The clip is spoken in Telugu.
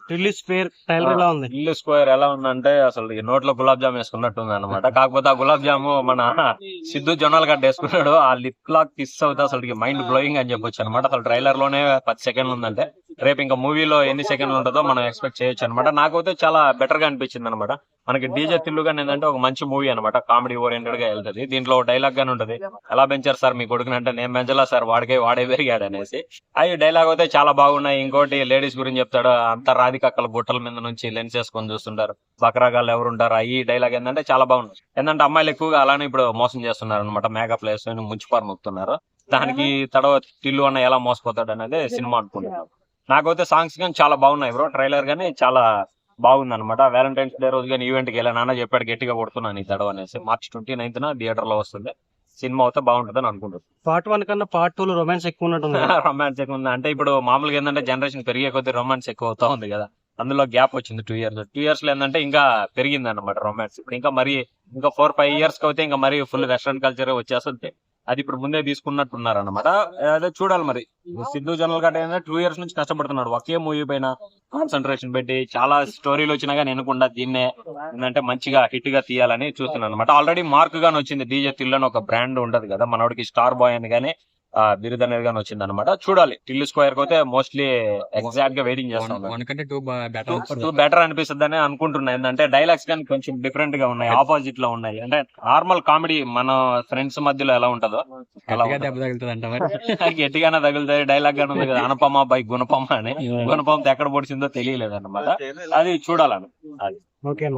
ఢిల్లీ స్క్వేర్ టైలర్ ఎలా ఉంది? ఇల్లు స్క్వేర్ ఎలా ఉందంటే అసలు ఈ నోట్లో గులాబ్ జామ్ వేసుకున్నట్టుంది అనమాట. కాకపోతే ఆ గులాబ్ జాము మన సిద్ధు జొన్నలు గడ్డ వేసుకున్నాడు. ఆ లిప్ లాక్ కిస్ అవుతే అసలు మైండ్ బ్లోయింగ్ అని చెప్పొచ్చు అనమాట. అసలు ట్రైలర్ లోనే 10 సెకండ్లు ఉందంటే రేపు ఇంకా మూవీలో ఎన్ని సెకండ్లు ఉంటుందో మనం ఎక్స్పెక్ట్ చేయొచ్చు అనమాట. నాకైతే చాలా బెటర్ గా అనిపించింది అనమాట. మనకి డీజే తిల్లు గాని ఏంటంటే ఒక మంచి మూవీ అనమాట. కామెడీ ఓరియంటెడ్ గా వెళ్తుంది. దీంట్లో డైలాగ్ గానీ ఉంటది, ఎలా పెంచారు సార్ మీ కొడుకుని అంటే నేను పెంచలా సార్ వాడే పెరిగాడు అనేసి. అవి డైలాగ్ అయితే చాలా బాగున్నాయి. ఇంకోటి లేడీస్ గురించి చెప్తాడు, అంత రాధికక్కల బుట్టల మీద నుంచి లెన్స్ వేసుకొని చూస్తుంటారు, బకరాగాళ్ళు ఎవరుంటారు. ఈ డైలాగ్ ఏంటంటే చాలా బాగుంది. ఏంటంటే అమ్మాయిలు ఎక్కువగా అలానే ఇప్పుడు మోసం చేస్తున్నారు అనమాట. మేకప్ వేసుకొని ముంచిపారు నొక్కుతున్నారు. దానికి తడవ టిల్లు అన్న ఎలా మోసపోతాడు అనేది సినిమా అనుకుంటున్నాను. నాకైతే సాంగ్స్ కానీ చాలా బాగున్నాయి బ్రో. ట్రైలర్ గానీ చాలా బాగుంది అనమాట. వ్యాలంటైన్స్ డే రోజు కానీ ఈవెంట్ కి వెళ్ళా, నాన్న చెప్పాడు గట్టిగా కొడుతున్నాను ఈ తడవ అనేసి. March 29th థియేటర్ లో వస్తుంది. సినిమా అయితే బాగుంటుందని అనుకుంటున్నాను. పార్ట్ 1 కన్నా పార్ట్ 2 లో రొమాన్స్ ఎక్కువ ఉన్నట్టుంది. రొమాన్స్ ఎక్కువ ఉంది అంటే ఇప్పుడు మామూలుగా ఏంటంటే జనరేషన్ పెరిగే కొద్దీ రొమాన్స్ ఎక్కువ అవుతా ఉంది కదా. అందులో గ్యాప్ వచ్చింది 2 years లో ఏంటంటే ఇంకా పెరిగింది అనమాట రొమాన్స్. ఇప్పుడు ఇంకా 4-5 years కి అయితే ఇంకా మరి ఫుల్ వెస్ట్రన్ కల్చర్ వచ్చేస్తుంది. అది ఇప్పుడు ముందే తీసుకున్నట్టున్నారు అనమాట. అదే చూడాలి మరి. సిద్ధు జనరల్ గా 2 years నుంచి కష్టపడుతున్నాడు ఒకే మూవీ పైన కాన్సన్ట్రేషన్ పెట్టి. చాలా స్టోరీలు వచ్చినా కానీ వినకుండా దీన్నే ఏంటంటే మంచిగా హిట్ గా తీయాలని చూస్తున్నాను అనమాట. ఆల్రెడీ మార్క్ గాని వచ్చింది. డీజే తిల్లు అని ఒక బ్రాండ్ ఉంటది కదా మనోడికి, స్టార్ బాయ్ అని కానీ బిరుదు అనేది కానీ వచ్చింది అనమాట. చూడాలి. టిల్లు స్క్వేర్ కి అయితే మోస్ట్లీ ఎగ్జాక్ట్ గా వెయిటింగ్ చేస్తాను. 2 బెటర్ అనిపిస్తుంది అని అనుకుంటున్నా. ఏంటంటే డైలాగ్స్ కానీ కొంచెం డిఫరెంట్ గా ఉన్నాయి, ఆపోజిట్ లో ఉన్నాయి. అంటే నార్మల్ కామెడీ మన ఫ్రెండ్స్ మధ్యలో ఎలా ఉంటుందో అలా గట్టిగానే తగులుతాయి. డైలాగ్ గానీ ఉంది కదా, అనపమ బై గుణపమ అని. గుణపంతో ఎక్కడ పొడిచిందో తెలియలేదు అనమాట. అది చూడాలని. ఓకే.